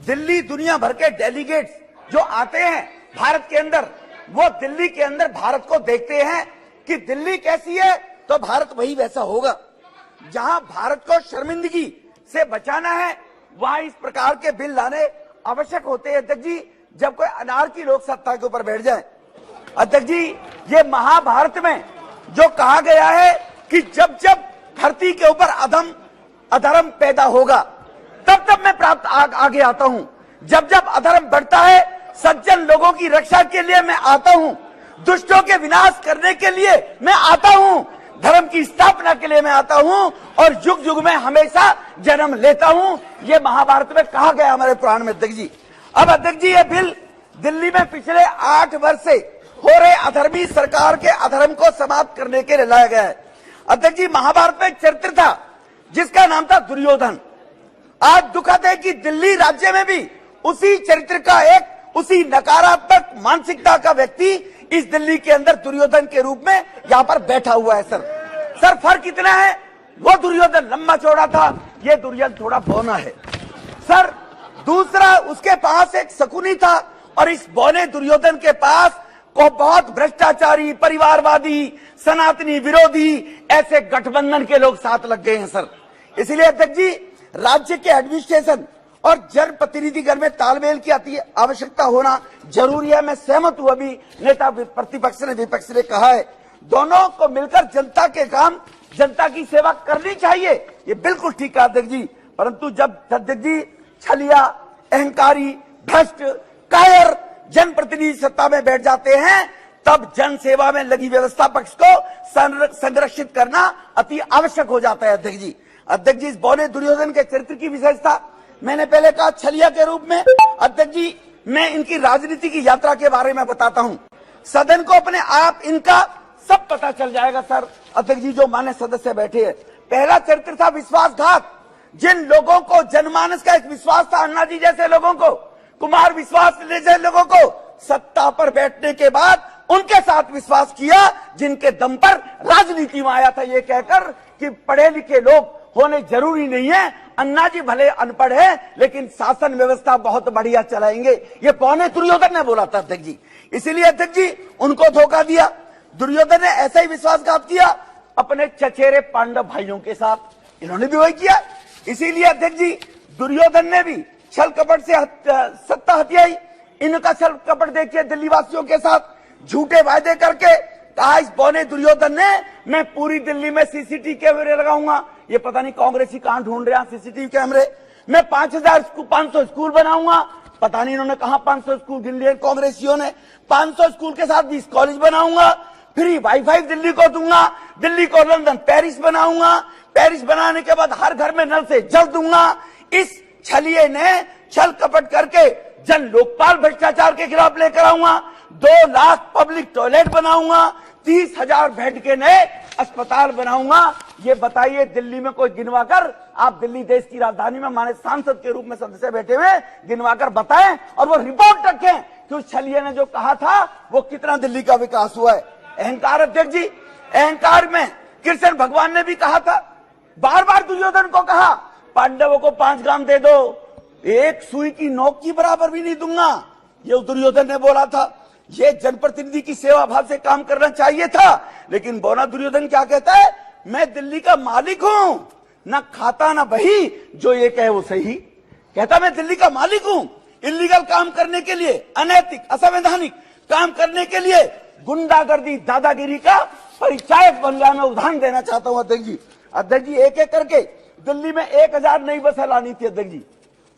दिल्ली दुनिया भर के डेलीगेट्स जो आते हैं भारत के अंदर, वो दिल्ली के अंदर भारत को देखते हैं कि दिल्ली कैसी है तो भारत वही वैसा होगा। जहां भारत को शर्मिंदगी से बचाना है वहां इस प्रकार के बिल लाने आवश्यक होते हैं अध्यक्ष जी, जब कोई अनारकी लोग सत्ता के ऊपर बैठ जाए। अध्यक्ष जी, ये महाभारत में जो कहा गया है कि जब जब धरती के ऊपर अधर्म पैदा होगा तब तब मैं प्राप्त आगे आता हूं। जब जब अधर्म बढ़ता है सज्जन लोगों की रक्षा के लिए मैं आता हूं, दुष्टों के विनाश करने के लिए मैं आता हूं, धर्म की स्थापना के लिए मैं आता हूं और युग युग में हमेशा जन्म लेता हूं। ये महाभारत में कहा गया हमारे पुराण में अध्यक्ष जी। अब अध्यक्ष जी, ये बिल दिल्ली में पिछले 8 वर्ष से हो रहे अधर्मी सरकार के अधर्म को समाप्त करने के लिए लाया गया है। अध्यक्ष जी, महाभारत में एक चरित्र था जिसका नाम था दुर्योधन। आज दुखद है कि दिल्ली राज्य में भी उसी चरित्र का उसी नकारात्मक मानसिकता का व्यक्ति इस दिल्ली के अंदर दुर्योधन के रूप में यहाँ पर बैठा हुआ है। सर फर्क इतना है, वो दुर्योधन लंबा चौड़ा था, ये दुर्योधन थोड़ा बौना है। सर दूसरा, उसके पास एक शकुनी था और इस बौने दुर्योधन के पास को बहुत भ्रष्टाचारी, परिवारवादी, सनातनी विरोधी ऐसे गठबंधन के लोग साथ लग गए हैं सर। इसलिए अध्यक्ष जी, राज्य के एडमिनिस्ट्रेशन और जनप्रतिनिधिगण में तालमेल की आवश्यकता होना जरूरी है। मैं सहमत हूं, अभी नेता प्रतिपक्ष ने विपक्ष ने कहा है, दोनों को मिलकर जनता के काम, जनता की सेवा करनी चाहिए, ये बिल्कुल ठीक है अध्यक्ष जी। परंतु जब अध्यक्ष जी छलिया, अहंकारी, भ्रष्ट, कायर जनप्रतिनिधि सत्ता में बैठ जाते हैं तब जन सेवा में लगी व्यवस्था पक्ष को संरक्षित करना अति आवश्यक हो जाता है अध्यक्ष जी। अध्यक्ष जी, इस बौने दुर्योधन के चरित्र की विशेषता मैंने पहले कहा छलिया के रूप में। अध्यक्ष जी, मैं इनकी राजनीति की यात्रा के बारे में बताता हूं, सदन को अपने आप इनका सब पता चल जाएगा सर। अध्यक्ष जी, जो मान्य सदस्य बैठे हैं, पहला चरित्र था विश्वासघात। जिन लोगों को जनमानस का एक विश्वास था, अन्ना जी जैसे लोगों को, कुमार विश्वास जैसे लोगों को, सत्ता पर बैठने के बाद उनके साथ विश्वास किया जिनके दम पर राजनीति में आया था, ये कहकर कि पढ़े लिखे लोग होने जरूरी नहीं है, अन्ना जी भले अनपढ़ है लेकिन शासन व्यवस्था बहुत बढ़िया चलाएंगे, ये पौने दुर्योधन ने बोला था अध्यक्ष जी। इसीलिए अध्यक्ष जी उनको धोखा दिया। दुर्योधन ने ऐसा ही विश्वासघात किया अपने चचेरे पांडव भाइयों के साथ, इन्होंने भी वही किया। इसीलिए अध्यक्ष जी, दुर्योधन ने भी छल कपट से सत्ता हथियाई। इनका छल कपट देखिए दिल्ली वासियों के साथ, झूठे वायदे करके कहा इस बौने दुर्योधन ने मैं पूरी दिल्ली में सीसीटीवी कैमरे लगाऊंगा। ये पता नहीं कांग्रेसी कहां ढूंढ रहे हैं सीसीटीवी कैमरे। मैं 500 स्कूल बनाऊंगा, पता नहीं इन्होंने कहा 500 स्कूल गिन लिए कांग्रेसियों ने। 500 स्कूल के साथ 20 कॉलेज बनाऊंगा, फ्री वाईफाई दिल्ली को दूंगा, दिल्ली को लंदन पेरिस बनाऊंगा, पेरिस बनाने के बाद हर घर में नल से जल दूंगा। इस छलिए ने छल कपट करके जन लोकपाल भ्रष्टाचार के खिलाफ लेकर आऊंगा, 2 लाख पब्लिक टॉयलेट बनाऊंगा, 30,000 बेड के नए अस्पताल बनाऊंगा। ये बताइए दिल्ली में कोई गिनवाकर, आप दिल्ली देश की राजधानी में माने सांसद के रूप में सदस्य बैठे हुए, गिनवाकर बताएं और वो रिपोर्ट रखें कि उस छलिए ने जो कहा था वो कितना दिल्ली का विकास हुआ है। अहंकार अध्यक्ष जी, अहंकार में कृष्ण भगवान ने भी कहा था, बार बार दुर्योधन को कहा पांडवों को 5 ग्राम दे दो, एक सुई की नोक की बराबर भी नहीं दूंगा, ये दुर्योधन ने बोला था। ये जनप्रतिनिधि की सेवा भाव से काम करना चाहिए था, लेकिन बौना दुर्योधन क्या कहता है, मैं दिल्ली का मालिक हूं, ना खाता ना बही, जो ये कहे वो सही। कहता मैं दिल्ली का मालिक हूं, इलीगल काम करने के लिए, अनैतिक असंवैधानिक काम करने के लिए गुंडागर्दी दादागिरी का परिचायक बन गया। मैं उदाहरण देना चाहता हूं अध्यक्ष जी। अध्यक्ष जी, एक एक करके दिल्ली में 1000 नई बसें लानी थी अध्यक्ष जी,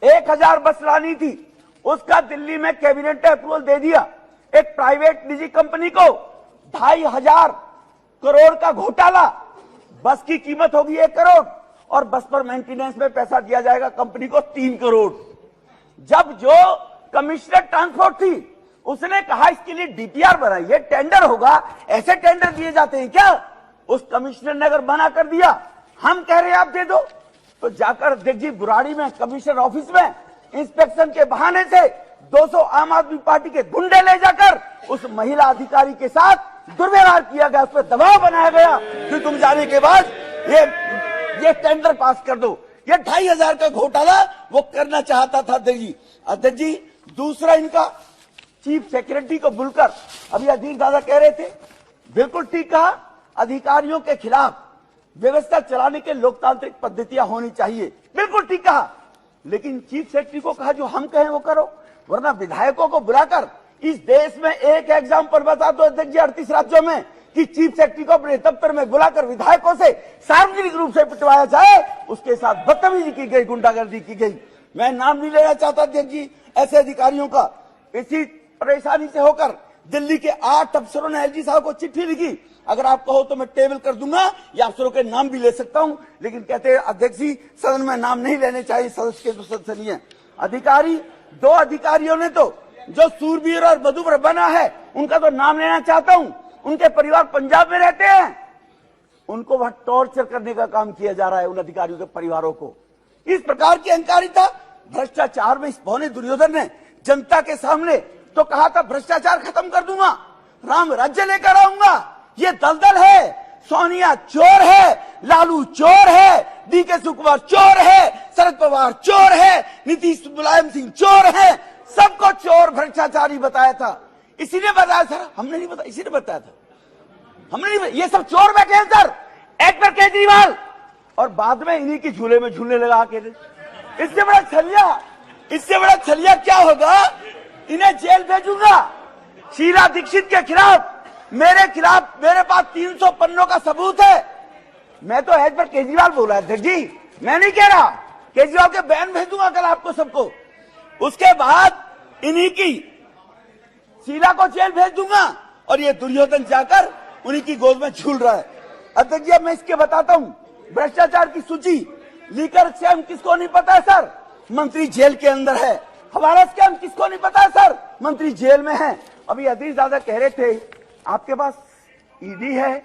1000 बस लानी थी, उसका दिल्ली में कैबिनेट ने अप्रूवल दे दिया। एक प्राइवेट निजी कंपनी को 2500 करोड़ का घोटाला, बस की कीमत होगी 1 करोड़ और बस पर मेंटेनेंस में पैसा दिया जाएगा कंपनी को 3 करोड़। जब जो कमिश्नर ट्रांसपोर्ट थी उसने कहा इसके लिए डीपीआर बनाइए, टेंडर होगा, ऐसे टेंडर दिए जाते हैं क्या? उस कमिश्नर ने अगर मना कर दिया, हम कह रहे हैं आप दे दो, तो जाकर अध्यक्ष जी बुराड़ी में कमिश्नर ऑफिस में इंस्पेक्शन के बहाने से 200 आम आदमी पार्टी के गुंडे ले जाकर उस महिला अधिकारी के साथ दुर्व्यवहार किया गया, उस पर दबाव बनाया गया कि तुम जाने के बाद ये टेंडर पास कर दो। ये 2500 का घोटाला वो करना चाहता था अध्यक्ष जी। दूसरा, इनका चीफ सेक्रेटरी को बुलकर अभी अधीर दादा कह रहे थे, बिल्कुल ठीक कहा, अधिकारियों के खिलाफ व्यवस्था चलाने के लोकतांत्रिक पद्धतियां होनी चाहिए, बिल्कुल ठीक कहा। लेकिन चीफ सेक्रेटरी को कहा जो हम कहें वो करो, वरना विधायकों को बुलाकर इस देश में एक एग्जाम्पल बता दो अध्यक्ष जी 38 राज्यों में कि चीफ सेक्रेटरी को अपने दफ्तर में बुलाकर विधायकों से सार्वजनिक रूप से पिटवाया जाए, उसके साथ बदतमीजी की गई, गुंडागर्दी की गई। मैं नाम नहीं लेना चाहता अध्यक्ष जी ऐसे अधिकारियों का। इसी परेशानी से होकर दिल्ली के 8 अफसरों ने एलजी साहब को चिट्ठी लिखी, अगर आप कहो तो मैं टेबल कर दूंगा या अफसरों के नाम भी ले सकता हूं, लेकिन कहते हैं अध्यक्ष जी सदन में नाम नहीं लेने चाहिए, सदस्य के तो सदस्य नहीं है। अधिकारी, 2 अधिकारियों ने तो जो सूरबीर और मधुबर बना है उनका तो नाम लेना चाहता हूं, उनके परिवार पंजाब में रहते हैं, उनको वहां टॉर्चर करने का काम किया जा रहा है उन अधिकारियों के परिवारों को। इस प्रकार की अहंकारिता, भ्रष्टाचार में इस भौने दुर्योधन ने जनता के सामने तो कहा था भ्रष्टाचार खत्म कर दूंगा, राम राज्य लेकर आऊंगा। ये दलदल है, सोनिया चोर है, लालू चोर है, डीके शिवकुमार चोर है, शरद पवार चोर है, नीतीश मुलायम सिंह चोर है, सबको चोर भ्रष्टाचारी बताया था। इसी ने बताया सर, हमने नहीं बताया, इसी ने बताया था, हमने नहीं बताया। ये सब चोर बैठे हैं सर, एक पर केजरीवाल, और बाद में इन्हीं के झूले में झूलने लगा के। इससे बड़ा छलिया क्या होगा, इन्हें जेल भेजूंगा। शीला दीक्षित के खिलाफ मेरे पास 300 पन्नों का सबूत है। मैं तो एज पर केजरीवाल बोल रहा है जी, मैं नहीं कह रहा, केजरीवाल के बयान भेजूंगा कल आपको सबको। उसके बाद इन्हीं की शीला को जेल भेज दूंगा और ये दुर्योधन जाकर उन्हीं की गोद में झूल रहा है। अध्यक्ष जी मैं इसके बताता हूं, भ्रष्टाचार की सूची, लीकर स्कैम किसको नहीं पता है सर, मंत्री जेल के अंदर है। हवाला स्कैम किसको नहीं पता है सर, मंत्री जेल में है। अभी अधीर दादा कह रहे थे आपके पास ईडी है,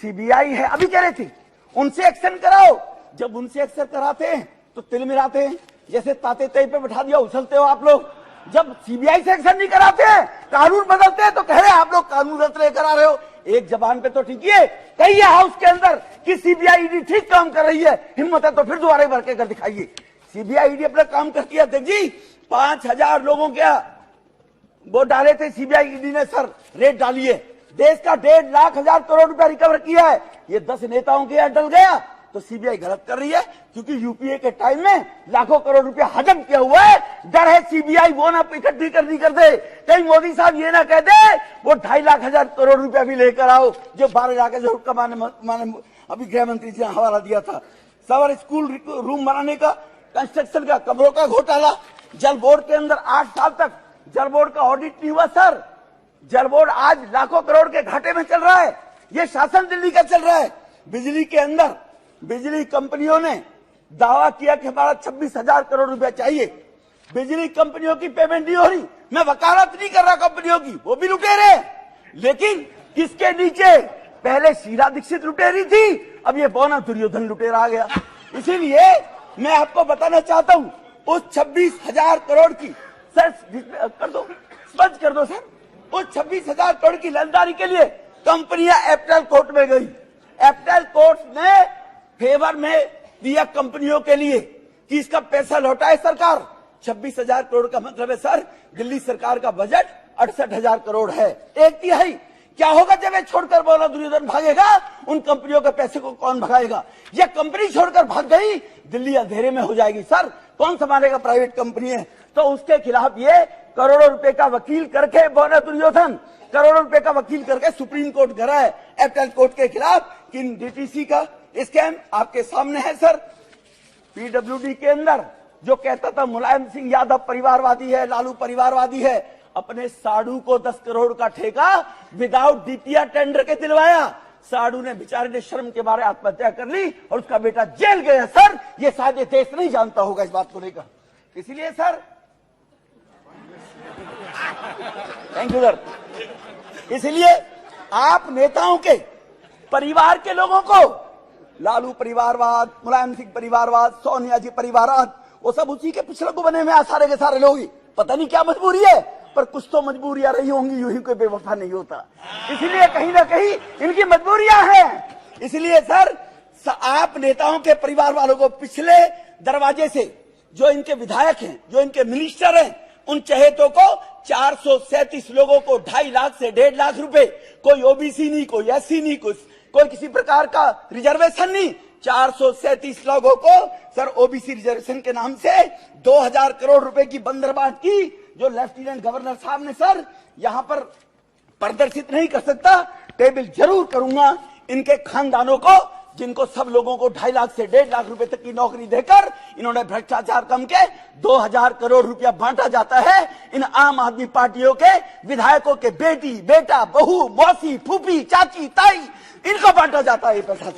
सीबीआई है, अभी कह रहे थे उनसे एक्शन कराओ। जब उनसे एक्शन कराते हैं तो तिल मिलाते हैं, जैसे ताते तय पे बैठा दिया उछलते हो आप लोग। जब सीबीआई से एक्शन नहीं कराते हैं, कानून बदलते हैं तो कह रहे हैं आप लोग कानून गलत लेकर आ रहे हो। एक जबान पे तो ठीक है, कहिए हाउस के अंदर कि सीबीआई ईडी ठीक काम कर रही है, हिम्मत है तो फिर दोबारा भर के कर दिखाइए। सीबीआई ईडी अपना काम करती है अध्यक्ष जी। 5000 लोगों के वो डाले थे सीबीआई ईडी ने सर, रेट डाली है, देश का 1.5 लाख करोड़ रुपया रिकवर किया है। ये 10 नेताओं के यहाँ डल गया तो सीबीआई गलत कर रही है, क्योंकि यूपीए के टाइम में लाखों करोड़ रुपया हजम किया हुआ है। डर है सीबीआई वो ना इकट्ठी कर दे, कहीं मोदी साहब ये ना कह दे वो 2.5 लाख करोड़ रुपया भी लेकर आओ, जो 12 लाख जरूर कमाने अभी गृह मंत्री जी ने हवाला दिया था। सवाल स्कूल रूम बनाने का, कंस्ट्रक्शन का, कमरों का घोटाला, जल बोर्ड के अंदर 8 साल तक जल बोर्ड का ऑडिट नहीं हुआ सर। जल बोर्ड आज लाखों करोड़ के घाटे में चल रहा है, ये शासन दिल्ली का चल रहा है। बिजली के अंदर बिजली कंपनियों ने दावा किया कि हमारा 26,000 करोड़ रुपया चाहिए, बिजली कंपनियों की पेमेंट नहीं हो रही। मैं वकालत नहीं कर रहा कंपनियों की, वो भी लुटेरे, लेकिन किसके नीचे, पहले शीला दीक्षित लुटेरी थी, अब ये बौना दुर्योधन लुटेरा आ गया। इसीलिए मैं आपको बताना चाहता हूं, उस 26,000 करोड़ की सर कर दो, स्पष्ट कर दो सर, उस 26,000 करोड़ की लेनदारी के लिए कंपनियां एप्टल कोर्ट में गई। एप्टल कोर्ट ने फेवर में दिया कंपनियों के लिए कि इसका पैसा लौटाए सरकार। 26,000 करोड़ का मतलब है सर, दिल्ली सरकार का बजट 68,000 करोड़ है, 1/3। क्या होगा जब ये छोड़कर बोला दुर्योधन भागेगा, उन कंपनियों के पैसे को कौन भगाएगा? ये कंपनी छोड़कर भाग गई, दिल्ली अंधेरे में हो जाएगी सर, कौन संभालेगा? प्राइवेट कंपनी है। तो उसके खिलाफ ये करोड़ों रुपए का वकील करके बोला दुर्योधन, करोड़ों रुपए का वकील करके सुप्रीम कोर्ट गया है एप्टल कोर्ट के खिलाफ। किन डीटीसी का स्कैम आपके सामने है सर। पीडब्ल्यूडी के अंदर जो कहता था मुलायम सिंह यादव परिवारवादी है, लालू परिवारवादी है, अपने साडू को 10 करोड़ का ठेका विदाउट डीपीआर टेंडर के दिलवाया। साडू ने बेचारे ने शर्म के बारे आत्महत्या कर ली और उसका बेटा जेल गया सर। ये शायद देश नहीं जानता होगा इस बात को लेकर। इसलिए सर, थैंक यू सर। इसलिए आप नेताओं के परिवार के लोगों को, लालू परिवारवाद, मुलायम सिंह परिवारवाद, सोनिया जी परिवारवाद, वो सब उसी के पिछड़े बने में सारे के सारे लोग। पता नहीं क्या मजबूरी है, पर कुछ तो मजबूरियां रही होंगी, यूं ही कोई बेवफा नहीं होता। इसलिए कहीं ना कहीं इनकी मजबूरियां हैं। इसलिए सर, आप नेताओं के परिवार वालों को पिछले दरवाजे से जो इनके विधायक हैं, जो इनके मिनिस्टर हैं, उन चहेतों को 437 लोगों को 2.5 लाख से 1.5 लाख रुपए, कोई ओबीसी नहीं, कोई एससी नहीं, कोई किसी प्रकार का रिजर्वेशन नहीं, 437 लोगों को सर ओबीसी रिजर्वेशन के नाम से 2000 करोड़ रुपए की बंदरबाट की, जो लेफ्टिनेंट गवर्नर साहब ने सर यहां पर प्रदर्शित नहीं कर सकता, टेबल जरूर करूंगा इनके खानदानों को, जिनको सब लोगों को 2.5 लाख से 1.5 लाख रुपए तक की नौकरी देकर इन्होंने भ्रष्टाचार कम के 2000 करोड़ रुपया बांटा जाता है। इन आम आदमी पार्टियों के विधायकों के बेटी, बेटा, बहू, मौसी, फूफी, चाची, ताई, इनको बांटा जाता है ये पैसा।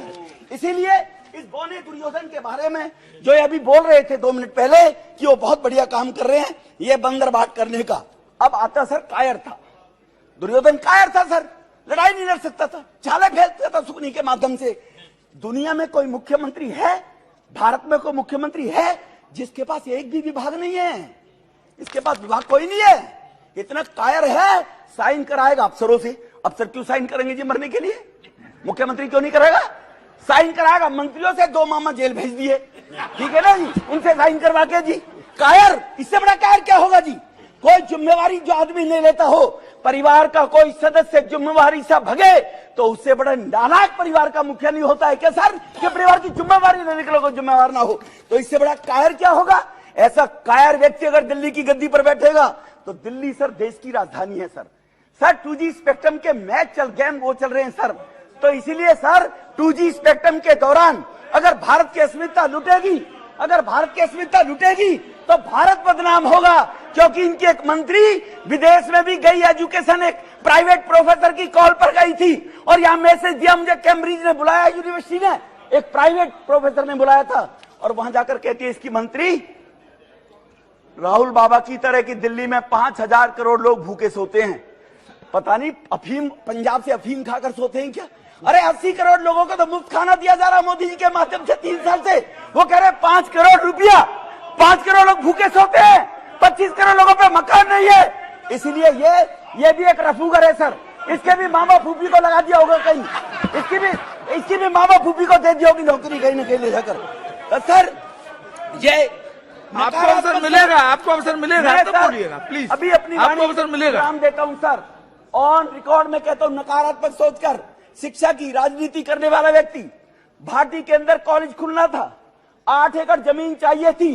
इसीलिए इस बौने दुर्योधन के बारे में जो ये अभी बोल रहे थे 2 मिनट पहले कि वो बहुत बढ़िया काम कर रहे हैं ये बंदरबाट करने का, अब आता सर कायर था, दुर्योधन कायर था सर, लड़ाई नहीं लड़ सकता था, चाले फेंकता था सुकनी के माध्यम से। दुनिया में कोई मुख्यमंत्री है, भारत में कोई मुख्यमंत्री है जिसके पास एक भी विभाग नहीं है, इसके पास विभाग कोई नहीं है, इतना कायर है, साइन कराएगा अफसरों से। अफसर क्यों साइन करेंगे जी मरने के लिए? मुख्यमंत्री क्यों नहीं करेगा? साइन कराएगा मंत्रियों से, 2 मामा जेल भेज दिए, ठीक है ना जी, उनसे साइन करवा के जी। कायर, इससे बड़ा कायर क्या होगा जी? कोई जिम्मेवारी जो आदमी नहीं लेता हो, परिवार का कोई सदस्य जिम्मेवारी से भगे तो उससे बड़ा नालायक परिवार का मुखिया नहीं होता है क्या सर? कि परिवार की जिम्मेवारी लेने के लोग जिम्मेवार ना हो, तो इससे बड़ा कायर क्या होगा? ऐसा कायर व्यक्ति अगर दिल्ली की गद्दी पर बैठेगा तो दिल्ली सर देश की राजधानी है सर। सर 2G स्पेक्ट्रम के मैच गेम वो चल रहे हैं सर, तो इसीलिए सर 2G स्पेक्ट्रम के दौरान अगर भारत की अस्मिता लुटेगी, अगर भारत की अस्मिता लुटेगी तो भारत बदनाम होगा, क्योंकि इनकी एक मंत्री विदेश में भी गई, एजुकेशन एक प्राइवेट प्रोफेसर की कॉल पर गई थी और यहां मैसेज दिया, मुझे कैम्ब्रिज ने बुलाया, यूनिवर्सिटी ने, एक प्राइवेट प्रोफेसर ने बुलाया था, और वहां जाकर कहती है इसकी मंत्री राहुल बाबा की तरह की दिल्ली में 5000 करोड़ लोग भूखे सोते हैं, पता नहीं अफीम पंजाब से अफीम खाकर सोते हैं क्या? अरे 80 करोड़ लोगों को तो मुफ्त खाना दिया जा रहा मोदी जी के माध्यम से 3 साल से, वो कह रहे 5 करोड़ रुपया, 5 करोड़ लोग भूखे सोते हैं, 25 करोड़ लोगों पे मकान नहीं है। इसलिए ये भी एक रफूगर है सर, इसके भी मामा फूफी को लगा दिया होगा कहीं, इसकी भी मामा फूफी को दे दिया होगी नौकरी कहीं न कहीं ले जाकर। तो सर ये आपको अवसर मिलेगा, आपको अवसर मिलेगा तो बोलिएगा प्लीज, अभी अपनी आपको अवसर मिलेगा। नाम देता हूं सर, ऑन रिकॉर्ड में कहता हूं, नकारात्मक सोचकर शिक्षा की राजनीति करने वाला व्यक्ति, भाटी के अंदर कॉलेज खुलना था, 8 एकड़ जमीन चाहिए थी,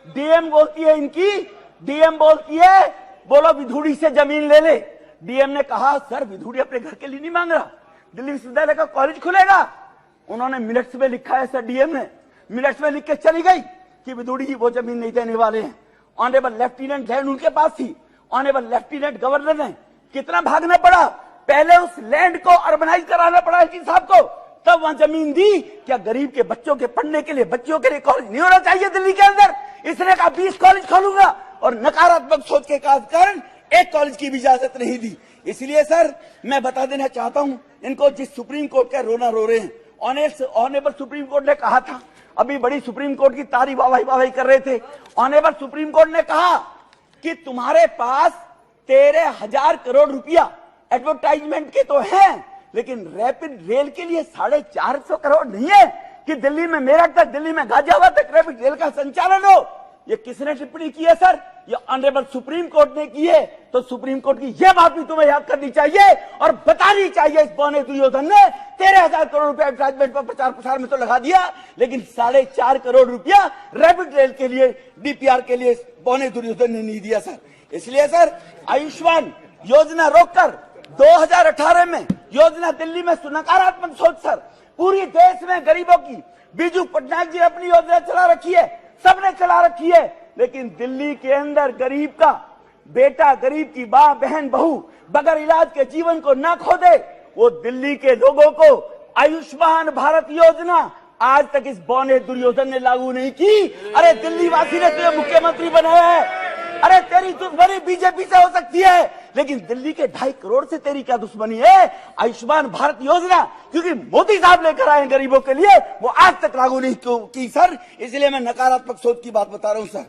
डीएम बोलती है डीएम बोलती है बोलो विधुड़ी से जमीन ले ले। डीएम ने कहा सर विधुड़ी अपने घर के लिए नहीं मांग रहा, दिल्ली विश्वविद्यालय का कॉलेज खुलेगा। उन्होंने मिनट्स में लिखा है सर, डीएम ने मिनट्स में लिख के चली गई कि विधुड़ी जी वो जमीन नहीं देने वाले हैं। ऑनरेबल लेफ्टिनेंट लैंड उनके पास थी, ऑनरेबल लेफ्टिनेंट गवर्नर ने कितना भागना पड़ा, पहले उस लैंड को अर्बनाइज कराना पड़ा एसडी साहब को, तब वहां जमीन दी। क्या गरीब के बच्चों के पढ़ने के लिए, बच्चों के लिए कॉलेज नहीं होना चाहिए दिल्ली के अंदर? इसने कहा 20 कॉलेज खोलूंगा, और नकारात्मक सोच के कारण एक कॉलेज की भी इजाजत नहीं दी। इसलिए सर मैं बता देना चाहता हूं इनको, जिस सुप्रीम कोर्ट का रोना रो रहे हैं, ऑनरेबल सुप्रीम कोर्ट ने कहा था, अभी बड़ी सुप्रीम कोर्ट की तारीफ वाहवाही कर रहे थे, ऑनरेबल सुप्रीम कोर्ट ने कहा कि तुम्हारे पास 13,000 करोड़ रुपया एडवर्टाइजमेंट के तो हैं, लेकिन रैपिड रेल के लिए 450 करोड़ नहीं है कि दिल्ली में मेरठ तक, दिल्ली में गाजियाबाद तक रैपिड रेल का संचालन हो। ये किसने टिप्पणी की है सर? ये ऑनरेबल सुप्रीम कोर्ट ने की है। तो सुप्रीम कोर्ट की यह बात भी तुम्हें याद करनी चाहिए और बतानी चाहिए, इस बौने दुर्योधन ने 13,000 करोड़ रुपया एडवर्टाइजमेंट पर प्रचार प्रसार में तो लगा दिया, लेकिन 4.5 करोड़ रुपया रैपिड रेल के लिए, डीपीआर के लिए बौने दुर्योधन ने नहीं दिया सर। इसलिए सर आयुष्मान योजना रोककर 2018 में योजना दिल्ली में नकारात्मक सोच सर, पूरी देश में गरीबों की, बीजू पटनायक जी अपनी योजना चला रखी है, सबने चला रखी है, लेकिन दिल्ली के अंदर गरीब का बेटा, गरीब की मां, बहन, बहू बगैर इलाज के जीवन को न खो दे, वो दिल्ली के लोगों को आयुष्मान भारत योजना आज तक इस बौने दुर्योधन ने लागू नहीं की। अरे दिल्ली वासी ने तुझे मुख्यमंत्री बनाया है, अरे तेरी दुश्मनी बीजेपी से हो सकती है, लेकिन दिल्ली के 2.5 करोड़ से तेरी क्या दुश्मनी है? आयुष्मान भारत योजना क्योंकि मोदी साहब लेकर आए गरीबों के लिए, वो आज तक लागू नहीं की सर। इसलिए मैं नकारात्मक सोच की बात बता रहा हूं सर।